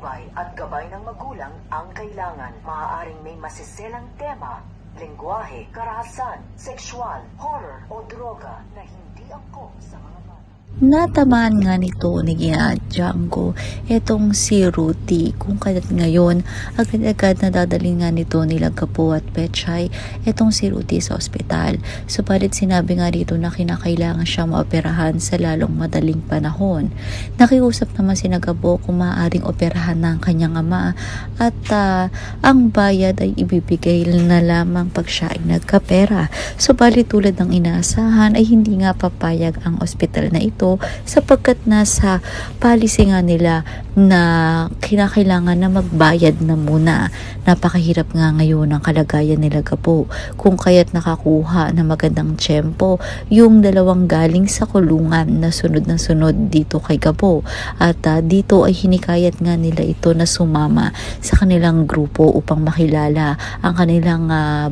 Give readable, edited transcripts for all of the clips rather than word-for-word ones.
patnubay at gabay ng magulang ang kailangan. Maaaring may masiselang tema, lengguwahe, karahasan, sexual, horror o droga na hindi angkop sa mga bata. Natamaan nga nito ni Django etong si Ruthie, kung kaya't ngayon agad-agad nadadali nga nito nila Gapo at Petchay etong si Ruthie sa ospital. Subalit sinabi nga dito na kinakailangan siya maoperahan sa lalong madaling panahon. Nakiusap naman si Gapo kung maaaring operahan ng kanyang ama at ang bayad ay ibibigay na lamang pag siya ay nagkapera. Subalit tulad ng inaasahan ay hindi nga papayag ang ospital na ito sapagkat nasa policy nga nila na kinakailangan na magbayad na muna. Napakahirap nga ngayon ang kalagayan nila Gapo, kung kaya't nakakuha na magandang tiyempo yung dalawang galing sa kulungan na sunod dito kay Gapo, at dito ay hinikayat nga nila ito na sumama sa kanilang grupo upang makilala ang kanilang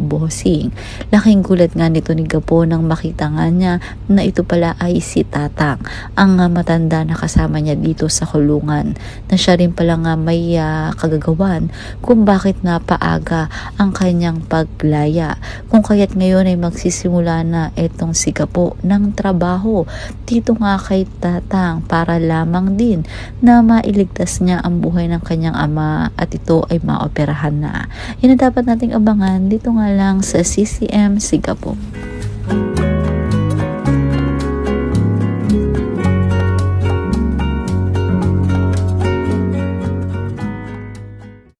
bossing. Laking gulat nga nito ni Gapo nang makita nga niya na ito pala ay si Tatang, ang matanda na kasama niya dito sa kulungan, na siya rin pala nga may kagagawan kung bakit napaaga ang kanyang paglaya, kung kaya't ngayon ay magsisimula na etong si Gapo ng trabaho dito nga kay Tatang para lamang din na mailigtas niya ang buhay ng kanyang ama at ito ay maoperahan na. Yan ang dapat nating abangan dito nga lang sa CCM si Gapo.